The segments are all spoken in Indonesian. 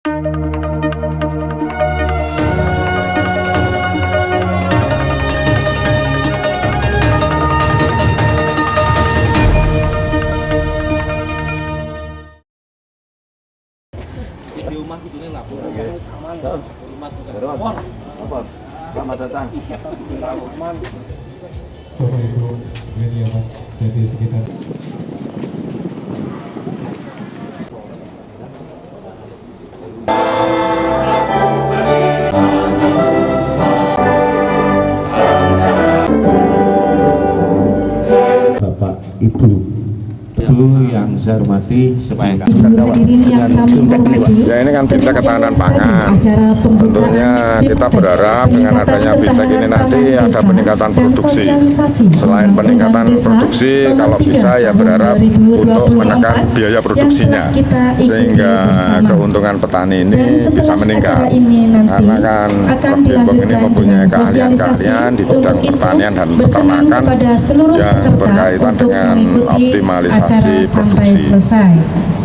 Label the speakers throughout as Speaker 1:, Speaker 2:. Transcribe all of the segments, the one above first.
Speaker 1: Selamat datang.
Speaker 2: Bapak Ibu media Mas dari sekitar.
Speaker 1: Bapak Ibu yang saya hormati semuanya.
Speaker 3: Ya, ini kan Bintang Ketahanan Pangan. Tentunya kita berharap dengan adanya Bintang ini nanti ada peningkatan produksi. Selain peningkatan produksi, kalau bisa ya berharap untuk menekan biaya produksinya, sehingga keuntungan petani ini bisa meningkat. Karena kan Bintang ini mempunyai keahlian-keahlian di bidang pertanian dan peternakan yang berkaitan dengan optimalisasi produksi.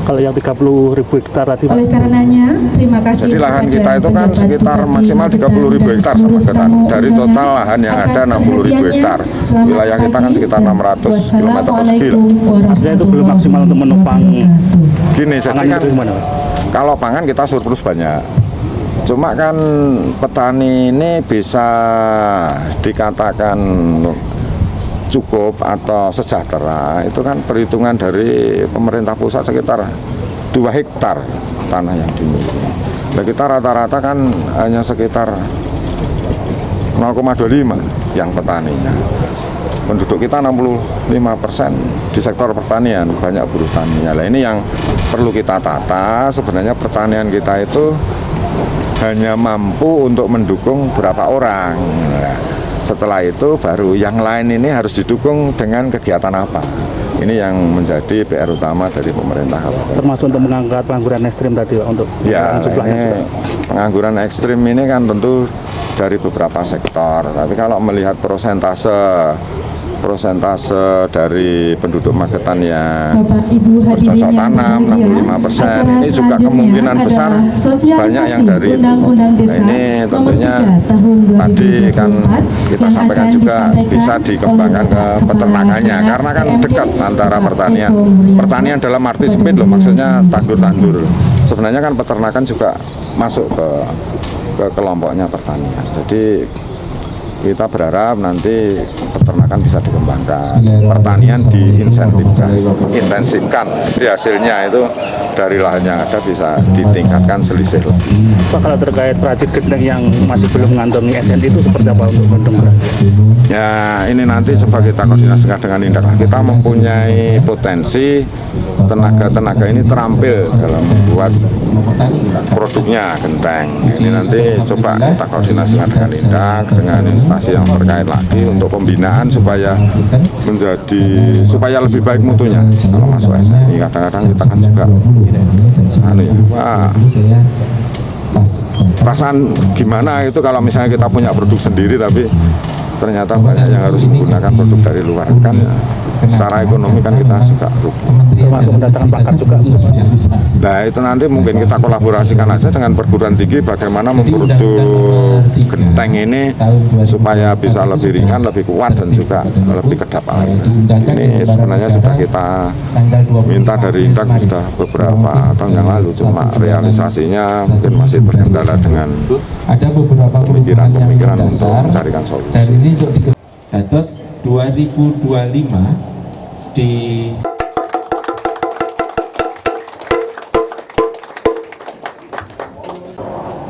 Speaker 4: Kalau yang 30.000 hektar tadi,
Speaker 5: oleh karenanya terima kasih.
Speaker 3: Jadi lahan kita itu kan sekitar maksimal 30.000 hektar sama sekarang. Dari total lahan yang ada 60.000 hektar. Wilayah kita kan sekitar 600 km persegi.
Speaker 4: artinya itu belum maksimal untuk menopang
Speaker 3: Gini, jadi
Speaker 4: pangan
Speaker 3: kan
Speaker 4: itu gimana?
Speaker 3: kalau pangan kita surplus banyak. Cuma kan petani ini bisa dikatakan cukup atau sejahtera itu kan perhitungan dari pemerintah pusat sekitar 2 hektar tanah yang dimiliki. Nah, kita rata-rata kan hanya sekitar 0,25 yang petaninya. Penduduk kita 65% di sektor pertanian, banyak buruh tani. Nah, ini yang perlu kita tata. Sebenarnya pertanian kita itu hanya mampu untuk mendukung berapa orang. Nah, setelah itu baru yang lain ini harus didukung dengan kegiatan apa. Ini yang menjadi PR utama dari pemerintah.
Speaker 4: Termasuk untuk mengangkat pengangguran ekstrim tadi, Pak, untuk
Speaker 3: Ya,
Speaker 4: jumlahnya
Speaker 3: ini
Speaker 4: juga.
Speaker 3: pengangguran ekstrim ini kan tentu dari beberapa sektor. Tapi kalau melihat persentase dari penduduk Magetan yang bercocok tanam 65%, ini juga kemungkinan besar banyak yang dari itu. Nah, ini tentunya tadi kan kita sampaikan juga bisa dikembangkan ke peternakannya, karena kan dekat antara pertanian dalam arti sempit loh, maksudnya tandur-tandur. Sebenarnya kan peternakan juga masuk ke kelompoknya pertanian. Jadi kita berharap nanti peternakan bisa dikembangkan, pertanian diintensifkan, jadi hasilnya itu dari lahan yang ada bisa ditingkatkan selisih lagi.
Speaker 4: Pak, kalau terkait perajin gendeng yang masih belum mengantongi SNI itu seperti apa untuk mendongkrak?
Speaker 3: Ya, ini nanti coba kita koordinasikan dengan Indra. Kita mempunyai potensi tenaga ini terampil dalam membuat produknya genteng. Ini nanti coba kita koordinasikan dengan Indra, dengan instansi yang terkait lagi untuk pembinaan supaya lebih baik mutunya kalau masuk SNI. Kadang-kadang kita kan juga perasaan gimana itu kalau misalnya kita punya produk sendiri tapi ternyata banyak yang harus menggunakan produk dari luar, kan secara ekonomi kan kita juga rugi.
Speaker 4: Termasuk mendatangkan pakan juga.
Speaker 3: Nah, itu nanti mungkin kita kolaborasikan aja dengan perguruan tinggi bagaimana memproduksi genteng ini supaya bisa lebih ringan, lebih kuat dan juga lebih kedap air. Ini sebenarnya sudah kita minta dari Indak sudah beberapa tahun yang lalu, cuma realisasinya mungkin masih terkendala dengan pemikiran untuk mencarikan solusi.
Speaker 2: Dan ini untuk Datos 2025 di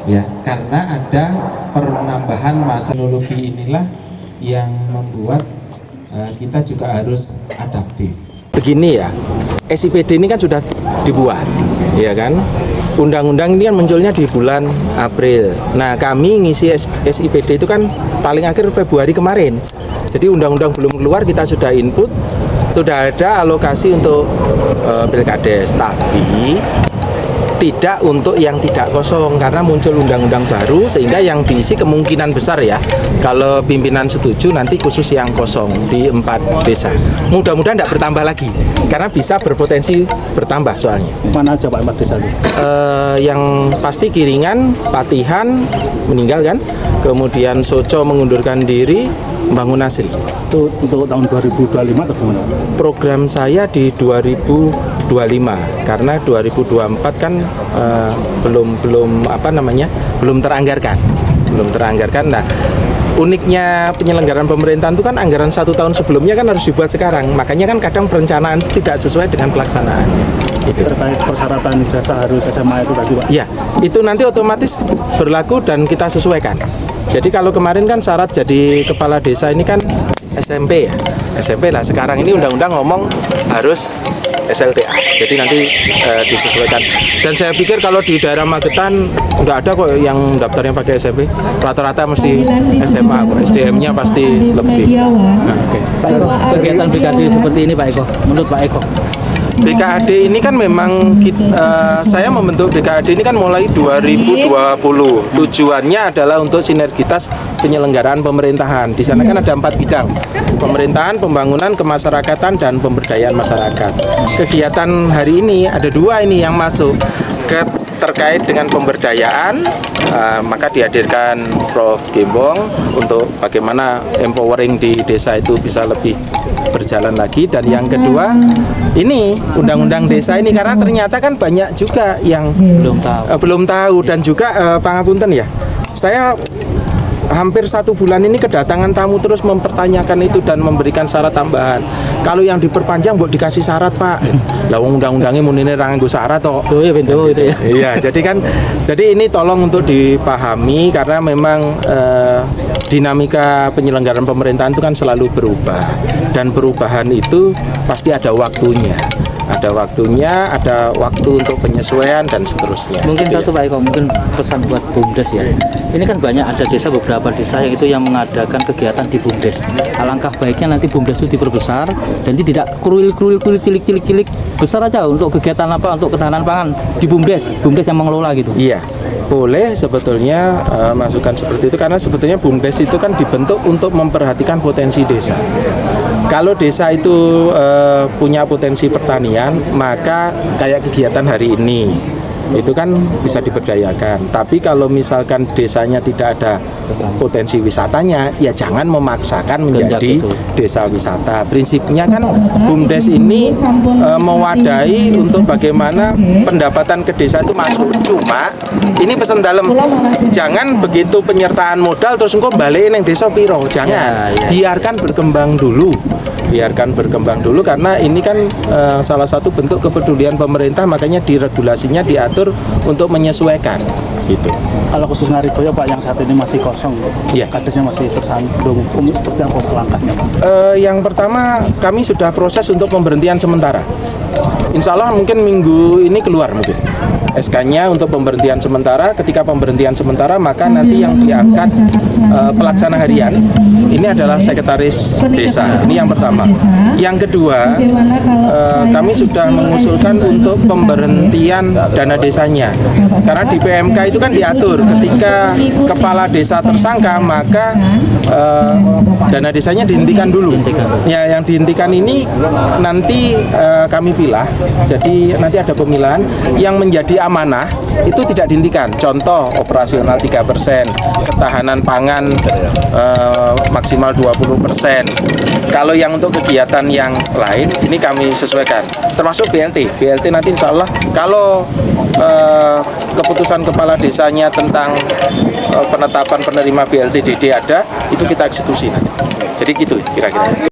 Speaker 2: ya, karena ada penambahan masa teknologi inilah yang membuat kita juga harus adaptif.
Speaker 6: Begini ya, SIPD ini kan sudah dibuat, ya kan? Undang-undang ini kan munculnya di bulan April. Nah, kami ngisi SIPD itu kan paling akhir Februari kemarin. Jadi undang-undang belum keluar, kita sudah input, sudah ada alokasi untuk Pilkades. Tapi tidak untuk yang tidak kosong karena muncul undang-undang baru sehingga yang diisi kemungkinan besar ya kalau pimpinan setuju nanti khusus yang kosong di 4 desa. Mudah-mudahan tidak bertambah lagi karena bisa berpotensi bertambah soalnya.
Speaker 4: Mana aja Pak 4 desa itu?
Speaker 6: Yang pasti Kiringan, Patihan meninggal kan, kemudian Soco mengundurkan diri, Bangun Asri.
Speaker 4: Itu untuk tahun 2025 atau gimana?
Speaker 6: Program saya di 2025 karena 2024 kan belum teranggarkan. Nah, uniknya penyelenggaraan pemerintahan itu kan anggaran 1 tahun sebelumnya kan harus dibuat sekarang. Makanya kan kadang perencanaan itu tidak sesuai dengan pelaksanaannya. Itu.
Speaker 4: Terkait persyaratan ijazah harus SMA itu tadi Pak?
Speaker 6: Ya, itu nanti otomatis berlaku dan kita sesuaikan. Jadi kalau kemarin kan syarat jadi kepala desa ini kan SMP ya, SMP lah. Sekarang ini undang-undang ngomong harus SLTA. Jadi nanti disesuaikan. Dan saya pikir kalau di daerah Magetan nggak ada kok yang daftarnya pakai SMP. Rata-rata mesti SMA kok. SDM-nya pasti lebih. Nah,
Speaker 5: Pak Eko, kegiatan BKD seperti ini Pak Eko, menurut Pak Eko?
Speaker 6: BKAD ini kan memang saya membentuk BKAD ini kan mulai 2020. Tujuannya adalah untuk sinergitas penyelenggaraan pemerintahan. Di sana kan ada 4 bidang: pemerintahan, pembangunan, kemasyarakatan, dan pemberdayaan masyarakat. Kegiatan hari ini ada 2 ini yang masuk terkait dengan pemberdayaan, maka dihadirkan Prof. Gembong untuk bagaimana empowering di desa itu bisa lebih berjalan lagi. Dan yang kedua ini undang-undang desa ini karena ternyata kan banyak juga yang belum tahu dan juga pangapunten ya, saya hampir 1 bulan ini kedatangan tamu terus mempertanyakan itu dan memberikan syarat tambahan. Kalau yang diperpanjang buat dikasih syarat Pak, lah undang-undangnya munine ra nganggo syarat toh.
Speaker 5: Oh ya pintu itu ya.
Speaker 6: Iya, jadi ini tolong untuk dipahami karena memang dinamika penyelenggaraan pemerintahan itu kan selalu berubah dan perubahan itu pasti ada waktunya. Ada waktu untuk penyesuaian dan seterusnya.
Speaker 5: Mungkin
Speaker 6: gitu
Speaker 5: satu Pak Eko, mungkin pesan buat BUMDes ya. Ini kan banyak ada desa, beberapa desa yang itu yang mengadakan kegiatan di BUMDes. Alangkah baiknya nanti BUMDes itu diperbesar dan tidak kruil cilik besar aja untuk kegiatan apa, untuk ketahanan pangan di BUMDes yang mengelola gitu.
Speaker 6: Iya, boleh sebetulnya masukan seperti itu karena sebetulnya BUMDes itu kan dibentuk untuk memperhatikan potensi desa. Kalau desa itu punya potensi pertanian, maka kayak kegiatan hari ini itu kan bisa diberdayakan. Tapi kalau misalkan desanya tidak ada potensi wisatanya, ya jangan memaksakan menjadi desa wisata. Prinsipnya kan BUMDes ini mewadahi untuk bagaimana pendapatan ke desa itu masuk. Cuma ini pesan dalam, jangan begitu penyertaan modal terus engkau balik neng desa piro. Jangan, biarkan berkembang dulu. Karena ini kan salah satu bentuk kepedulian pemerintah, makanya diregulasinya diatur untuk menyesuaikan gitu.
Speaker 4: Kalau khusus Ngariboyo Pak yang saat ini masih kosong, kadesnya masih tersandung hukum, seperti apa langkahnya?
Speaker 6: Yang pertama kami sudah proses untuk pemberhentian sementara. Insya Allah mungkin minggu ini keluar mungkin SK-nya untuk pemberhentian sementara. Ketika pemberhentian sementara maka nanti yang diangkat pelaksana harian ini adalah sekretaris desa. Ini yang pertama. Yang kedua, kami sudah mengusulkan untuk pemberhentian dana desanya. Karena di PMK itu kan diatur ketika kepala desa tersangka maka dana desanya dihentikan dulu. Ya, yang dihentikan ini nanti kami pilah. Jadi nanti ada pemilahan yang menjadi amanah itu tidak dihentikan. Contoh operasional 3%, ketahanan pangan maksimal 20%. Kalau yang untuk kegiatan yang lain ini kami sesuaikan. Termasuk BLT. BLT nanti insya Allah kalau keputusan kepala desanya tentang penetapan penerima BLT DD ada, itu kita eksekusi nanti. Jadi gitu kira-kira.